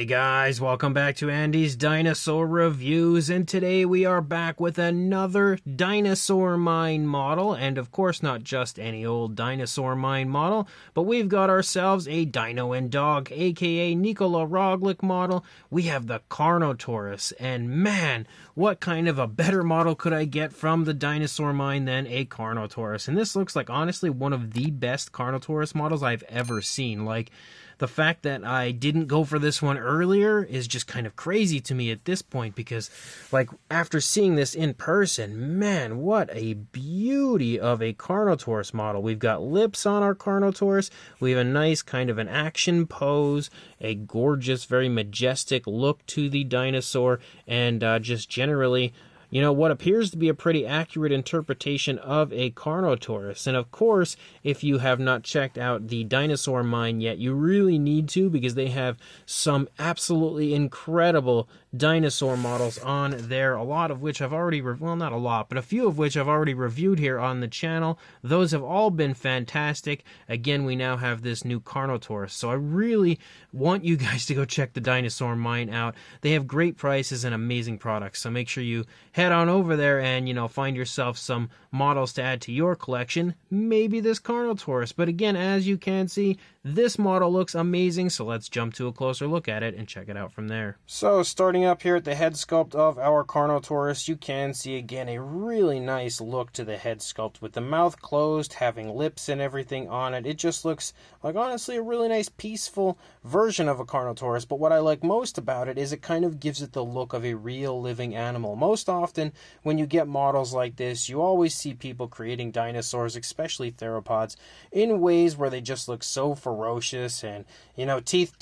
Hey guys, welcome back to Andy's Dinosaur Reviews, and today we are back with another Dinosaur Mine model, and of course not just any old Dinosaur Mine model, but we've got ourselves a Dino and Dog, aka Nikola Roglic model. We have the Carnotaurus, and man, what kind of a better model could I get from the Dinosaur Mine than a Carnotaurus? And this looks like honestly one of the best Carnotaurus models I've ever seen. Like, the fact that I didn't go for this one earlier is just kind of crazy to me at this point because, like, after seeing this in person, man, what a beauty of a Carnotaurus model. We've got lips on our Carnotaurus. We have a nice kind of an action pose, a gorgeous, very majestic look to the dinosaur, and just generally, you know, what appears to be a pretty accurate interpretation of a Carnotaurus. And of course, if you have not checked out the Dinosaur Mine yet, you really need to, because they have some absolutely incredible dinosaur models on there, a lot of which I've already, well, not a lot, but a few of which I've already reviewed here on the channel. Those have all been fantastic. Again, we now have this new Carnotaurus, so I really want you guys to go check the Dinosaur Mine out. They have great prices and amazing products, so make sure you head on over there and, you know, find yourself some models to add to your collection. Maybe this Carnotaurus, but again, as you can see, this model looks amazing, so let's jump to a closer look at it and check it out from there. So starting up here at the head sculpt of our Carnotaurus, you can see again a really nice look to the head sculpt with the mouth closed, having lips and everything on it. It just looks like, honestly, a really nice peaceful version of a Carnotaurus, but what I like most about it is it kind of gives it the look of a real living animal. Most often when you get models like this, you always see people creating dinosaurs, especially theropods, in ways where they just look so ferocious and, you know, teeth,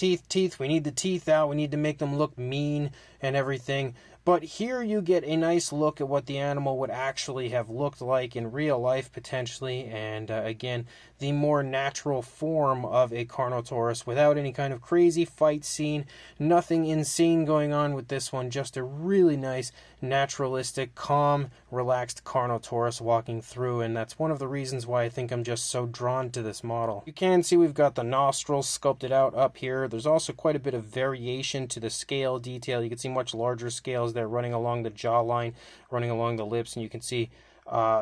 we need the teeth out, we need to make them look mean and everything. But here you get a nice look at what the animal would actually have looked like in real life, potentially, and again, the more natural form of a Carnotaurus without any kind of crazy fight scene, nothing insane going on with this one, just a really nice, naturalistic, calm, relaxed Carnotaurus walking through, and that's one of the reasons why I think I'm just so drawn to this model. You can see we've got the nostrils sculpted out up here. There's also quite a bit of variation to the scale detail. You can see much larger scales there running along the jawline, running along the lips, and you can see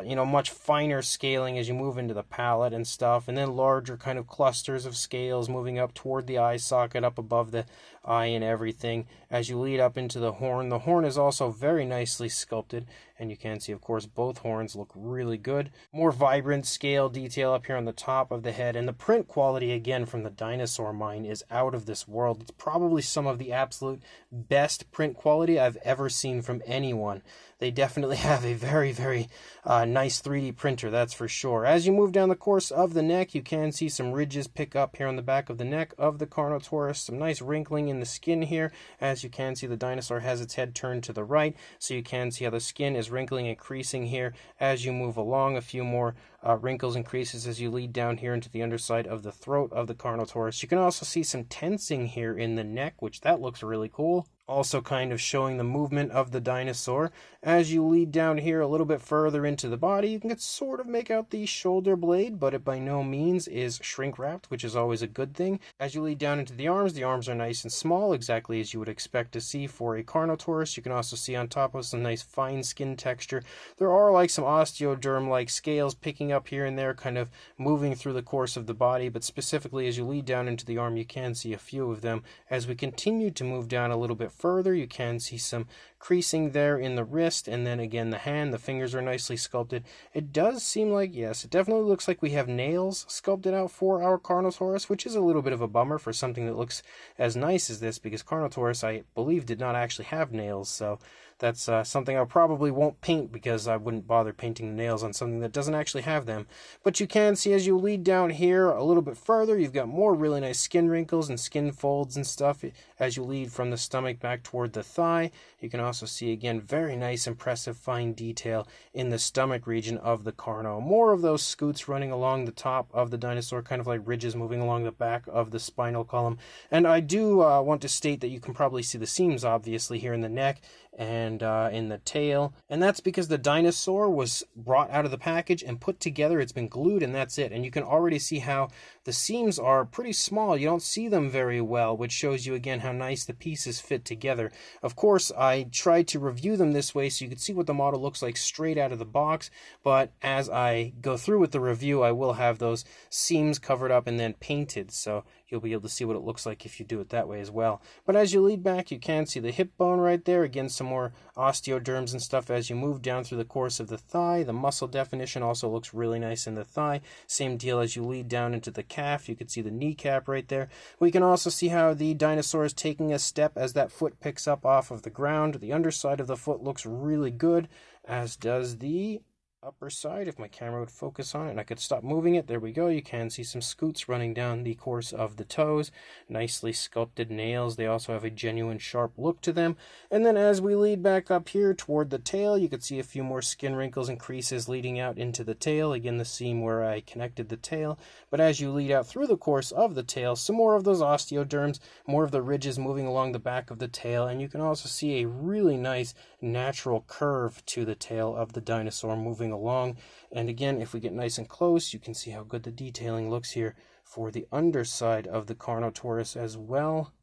you know, much finer scaling as you move into the palate and stuff, and then larger kind of clusters of scales moving up toward the eye socket, up above the eye and everything. As you lead up into the horn is also very nicely sculpted, and you can see, of course, both horns look really good. More vibrant scale detail up here on the top of the head, and the print quality, again, from the Dinosaur Mine is out of this world. It's probably some of the absolute best print quality I've ever seen from anyone. They definitely have a very, very nice 3D printer, that's for sure. As you move down the course of the neck, you can see some ridges pick up here on the back of the neck of the Carnotaurus. Some nice wrinkling in the skin here. As you can see, the dinosaur has its head turned to the right, so you can see how the skin is wrinkling and creasing here as you move along. A few more wrinkles and creases as you lead down here into the underside of the throat of the Carnotaurus. You can also see some tensing here in the neck, which that looks really cool. Also kind of showing the movement of the dinosaur. As you lead down here a little bit further into the body, you can sort of make out the shoulder blade, but it by no means is shrink wrapped, which is always a good thing. As you lead down into the arms are nice and small, exactly as you would expect to see for a Carnotaurus. You can also see on top of some nice fine skin texture. There are like some osteoderm-like scales picking up here and there, kind of moving through the course of the body, but specifically as you lead down into the arm, you can see a few of them. As we continue to move down a little bit further, you can see some creasing there in the wrist, and then again the hand. The fingers are nicely sculpted. It does seem like, yes, it definitely looks like we have nails sculpted out for our Carnotaurus, which is a little bit of a bummer for something that looks as nice as this, because Carnotaurus, I believe, did not actually have nails, so that's something I probably won't paint, because I wouldn't bother painting the nails on something that doesn't actually have them. But you can see as you lead down here a little bit further, you've got more really nice skin wrinkles and skin folds and stuff as you lead from the stomach back toward the thigh. You can also see, again, very nice, impressive, fine detail in the stomach region of the Carno. More of those scoots running along the top of the dinosaur, kind of like ridges moving along the back of the spinal column. And I do want to state that you can probably see the seams, obviously, here in the neck, and and in the tail. And that's because the Dinosaur was brought out of the package and put together. It's been glued, and that's it. And you can already see how the seams are pretty small. You don't see them very well, which shows you again how nice the pieces fit together. Of course, I tried to review them this way so you could see what the model looks like straight out of the box, but as I go through with the review, I will have those seams covered up and then painted, so you'll be able to see what it looks like if you do it that way as well. But as you lead back, you can see the hip bone right there. Again, some more osteoderms and stuff as you move down through the course of the thigh. The muscle definition also looks really nice in the thigh. Same deal as you lead down into the calf. You can see the kneecap right there. We can also see how the dinosaur is taking a step as that foot picks up off of the ground. The underside of the foot looks really good, as does the upper side. If my camera would focus on it and I could stop moving it, there we go. You can see some scoots running down the course of the toes. Nicely sculpted nails. They also have a genuine sharp look to them. And then as we lead back up here toward the tail, you can see a few more skin wrinkles and creases leading out into the tail. Again, the seam where I connected the tail. But as you lead out through the course of the tail, some more of those osteoderms, more of the ridges moving along the back of the tail, and you can also see a really nice natural curve to the tail of the dinosaur moving along. And again, if we get nice and close, you can see how good the detailing looks here for the underside of the Carnotaurus as well.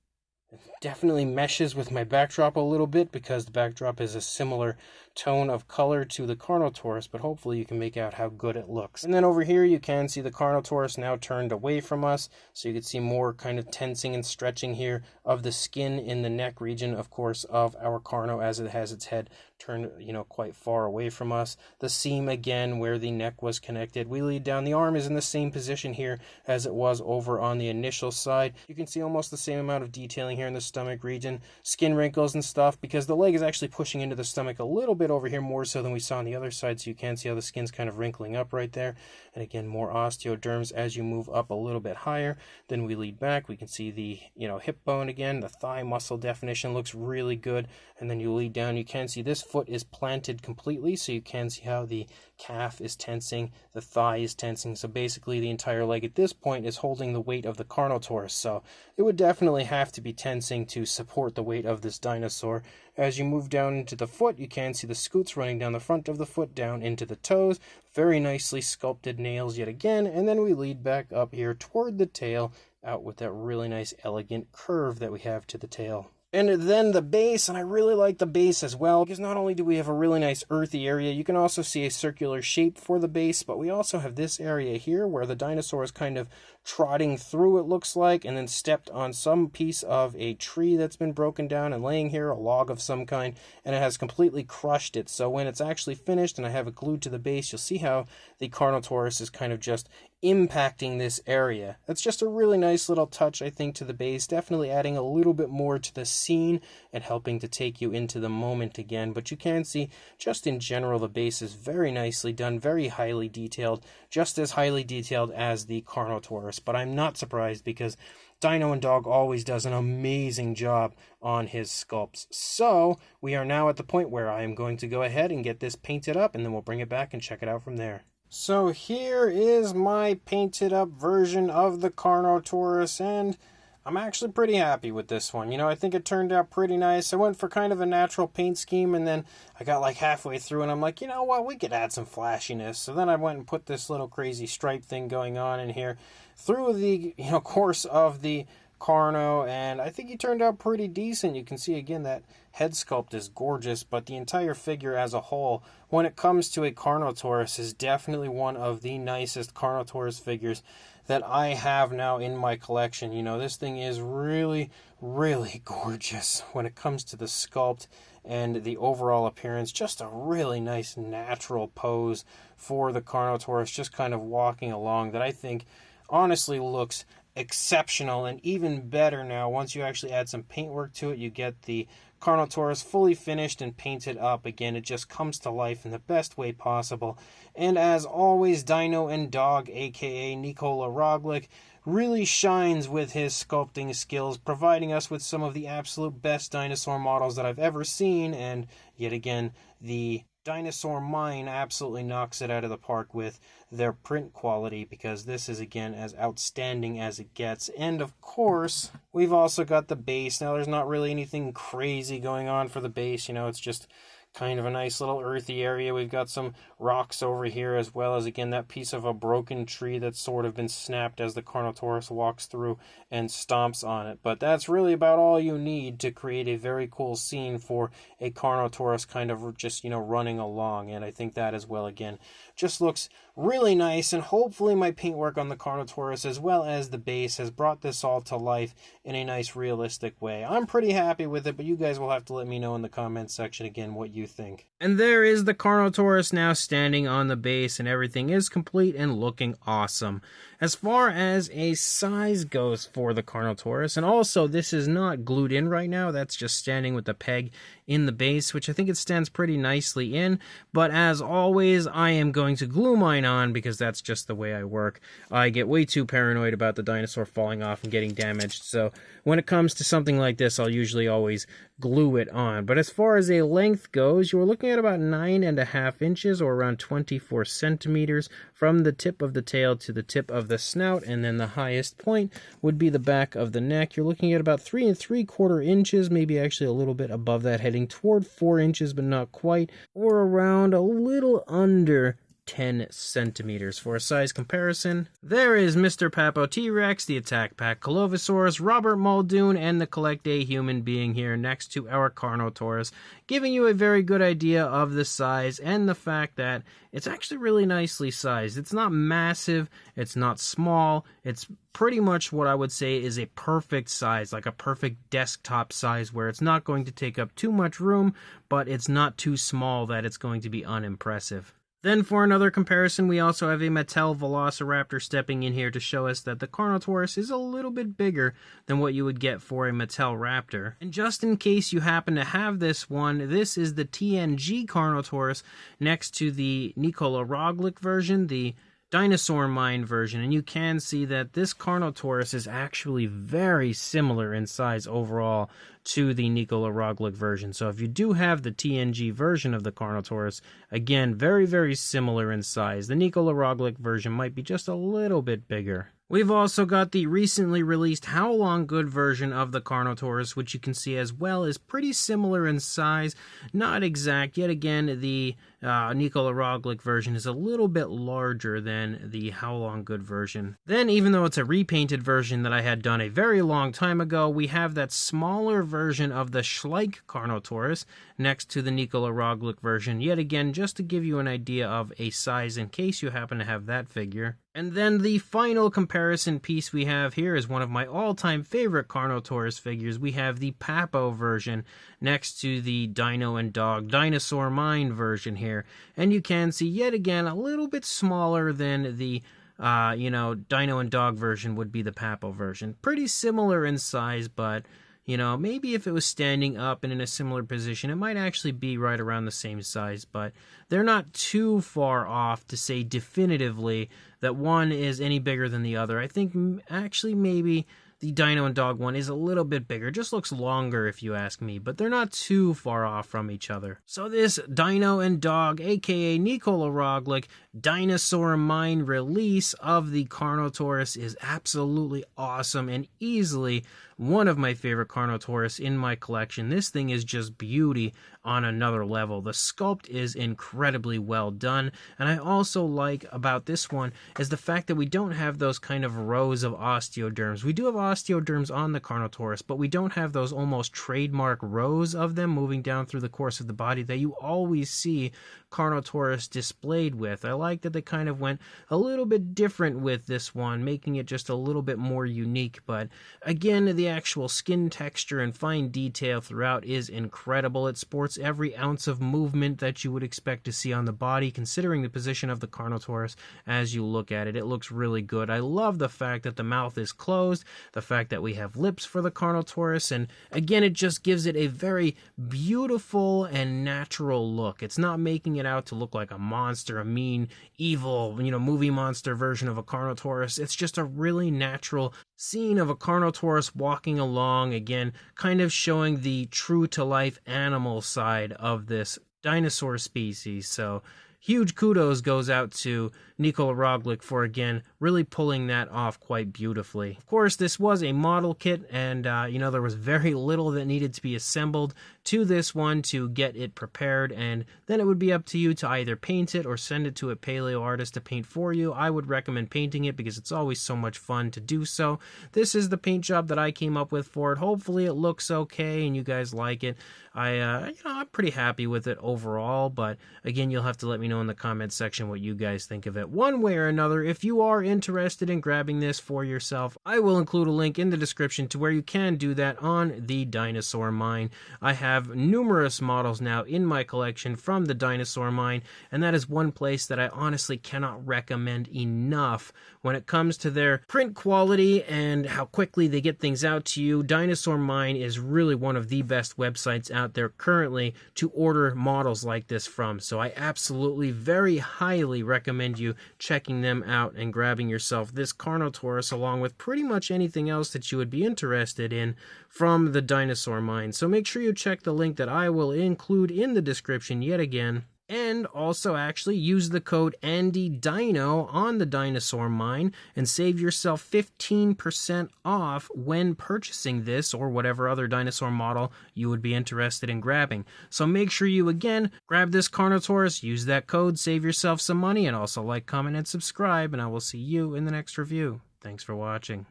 It definitely meshes with my backdrop a little bit because the backdrop is a similar tone of color to the Carnotaurus, but hopefully you can make out how good it looks. And then over here you can see the Carnotaurus now turned away from us, so you can see more kind of tensing and stretching here of the skin in the neck region, of course, of our Carno as it has its head turned, quite far away from us. The seam again where the neck was connected. We lead down. The arm is in the same position here as it was over on the initial side. You can see almost the same amount of detailing here in the stomach region, skin wrinkles and stuff, because the leg is actually pushing into the stomach a little bit over here more so than we saw on the other side, so you can see how the skin's kind of wrinkling up right there. And again, more osteoderms as you move up a little bit higher. Then we lead back. We can see the hip bone again. The thigh muscle definition looks really good. And then you lead down. You can see this foot is planted completely, so you can see how the calf is tensing, the thigh is tensing. So basically the entire leg at this point is holding the weight of the Carnotaurus. So it would definitely have to be tensing to support the weight of this dinosaur. As you move down into the foot, you can see the scoots running down the front of the foot down into the toes. Very nicely sculpted nails yet again. And then we lead back up here toward the tail, out with that really nice elegant curve that we have to the tail. And then the base, and I really like the base as well, because not only do we have a really nice earthy area, you can also see a circular shape for the base, but we also have this area here where the dinosaur is kind of trotting through, it looks like, and then stepped on some piece of a tree that's been broken down and laying here, a log of some kind, and it has completely crushed it. So when it's actually finished and I have it glued to the base, you'll see how the Carnotaurus is kind of just impacting this area. That's just a really nice little touch, I think, to the base, definitely adding a little bit more to the scene and helping to take you into the moment again. But you can see just in general the base is very nicely done, very highly detailed, just as highly detailed as the Carnotaurus. But I'm not surprised because Dino and Dog always does an amazing job on his sculpts. So we are now at the point where I am going to go ahead and get this painted up, and then we'll bring it back and check it out from there. So here is my painted up version of the Carnotaurus, and I'm actually pretty happy with this one. I think it turned out pretty nice. I went for kind of a natural paint scheme, and then I got like halfway through and I'm like, you know what, we could add some flashiness. So then I went and put this little crazy stripe thing going on in here through the course of the Carno, and I think he turned out pretty decent. You can see again that head sculpt is gorgeous, but the entire figure as a whole, when it comes to a Carnotaurus, is definitely one of the nicest Carnotaurus figures that I have now in my collection. This thing is really, really gorgeous when it comes to the sculpt and the overall appearance. Just a really nice natural pose for the Carnotaurus, just kind of walking along, that I think honestly looks exceptional, and even better now once you actually add some paintwork to it. You get the Carnotaurus fully finished and painted up. Again, it just comes to life in the best way possible. And as always, Dino and Dog, aka Nikola Roglic, really shines with his sculpting skills, providing us with some of the absolute best dinosaur models that I've ever seen. And yet again, the Dinosaur Mine absolutely knocks it out of the park with their print quality, because this is, again, as outstanding as it gets. And of course, we've also got the base. Now, there's not really anything crazy going on for the base, it's just kind of a nice little earthy area. We've got some rocks over here, as well as, again, that piece of a broken tree that's sort of been snapped as the Carnotaurus walks through and stomps on it. But that's really about all you need to create a very cool scene for a Carnotaurus kind of just, running along. And I think that as well, again, just looks really nice. And hopefully my paintwork on the Carnotaurus, as well as the base, has brought this all to life in a nice, realistic way. I'm pretty happy with it, but you guys will have to let me know in the comments section, again, what you think. And there is the Carnotaurus now standing on the base, and everything is complete and looking awesome. As far as a size goes for the Carnotaurus, and also this is not glued in right now, that's just standing with the peg in the base, which I think it stands pretty nicely in, but as always, I am going to glue mine on because that's just the way I work. I get way too paranoid about the dinosaur falling off and getting damaged, so when it comes to something like this, I'll usually always glue it on. But as far as a length goes, you're looking at about 9.5 inches, or around 24 centimeters, from the tip of the tail to the tip of the snout, and then the highest point would be the back of the neck. You're looking at about 3 3/4 inches, maybe actually a little bit above that, heading toward 4 inches, but not quite, or around a little under 10 centimeters. For a size comparison, there is Mr. Papo T-Rex, the Attack Pack Colovosaurus, Robert Muldoon, and the Collect A Human Being here next to our Carnotaurus, giving you a very good idea of the size and the fact that it's actually really nicely sized. It's not massive, it's not small, it's pretty much what I would say is a perfect size, like a perfect desktop size, where it's not going to take up too much room, but it's not too small that it's going to be unimpressive. Then for another comparison, we also have a Mattel Velociraptor stepping in here to show us that the Carnotaurus is a little bit bigger than what you would get for a Mattel Raptor. And just in case you happen to have this one, this is the TNG Carnotaurus next to the Nikola Roglic version, the Dinosaur Mine version, and you can see that this Carnotaurus is actually very similar in size overall to the Nikola Roglic version. So if you do have the TNG version of the Carnotaurus, again, very, very similar in size. The Nikola Roglic version might be just a little bit bigger. We've also got the recently released How Long Good version of the Carnotaurus, which you can see as well is pretty similar in size. Not exact. Yet again, the Nikola Roglic version is a little bit larger than the How Long Good version. Then, even though it's a repainted version that I had done a very long time ago, we have that smaller version of the Schleich Carnotaurus next to the Nikola Roglic version. Yet again, just to give you an idea of a size in case you happen to have that figure. And then the final comparison piece we have here is one of my all-time favorite Carnotaurus figures. We have the Papo version next to the Dino and Dog Dinosaur Mine version here. And you can see, yet again, a little bit smaller than the Dino and Dog version would be the Papo version. Pretty similar in size, but maybe if it was standing up and in a similar position, it might actually be right around the same size, but they're not too far off to say definitively that one is any bigger than the other. I think actually maybe the Dino and Dog one is a little bit bigger. Just looks longer if you ask me, but they're not too far off from each other. So this Dino and Dog, aka Nikola Roglic, Dinosaur Mine release of the Carnotaurus is absolutely awesome and easily one of my favorite Carnotaurus in my collection. This thing is just beauty on another level. The sculpt is incredibly well done, and I also like about this one is the fact that we don't have those kind of rows of osteoderms. We do have osteoderms on the Carnotaurus, but we don't have those almost trademark rows of them moving down through the course of the body that you always see Carnotaurus displayed with. I like that they kind of went a little bit different with this one, making it just a little bit more unique, but again, the actual skin texture and fine detail throughout is incredible. It sports every ounce of movement that you would expect to see on the body, considering the position of the Carnotaurus as you look at it. It looks really good. I love the fact that the mouth is closed, the fact that we have lips for the Carnotaurus, and again, it just gives it a very beautiful and natural look. It's not making it out to look like a monster, a mean, evil, movie monster version of a Carnotaurus. It's just a really natural scene of a Carnotaurus walking along, again, kind of showing the true-to-life animal side of this dinosaur species. So huge kudos goes out to Nikola Roglic for, again, really pulling that off quite beautifully. Of course, this was a model kit, and, there was very little that needed to be assembled to this one to get it prepared, and then it would be up to you to either paint it or send it to a paleo artist to paint for you. I would recommend painting it because it's always so much fun to do so. This is the paint job that I came up with for it. Hopefully it looks okay and you guys like it. I'm pretty happy with it overall, but again, you'll have to let me know in the comments section what you guys think of it. One way or another, if you are interested in grabbing this for yourself, I will include a link in the description to where you can do that on the Dinosaur Mine. I have numerous models now in my collection from the Dinosaur Mine, and that is one place that I honestly cannot recommend enough when it comes to their print quality and how quickly they get things out to you. Dinosaur Mine is really one of the best websites out there currently to order models like this from, so I absolutely very highly recommend you checking them out and grabbing yourself this Carnotaurus along with pretty much anything else that you would be interested in from the Dinosaur Mine. So make sure you check the link that I will include in the description yet again. And also actually use the code ANDYDINO on the Dinosaur Mine and save yourself 15% off when purchasing this or whatever other dinosaur model you would be interested in grabbing. So make sure you, again, grab this Carnotaurus, use that code, save yourself some money, and also like, comment, and subscribe, and I will see you in the next review. Thanks for watching.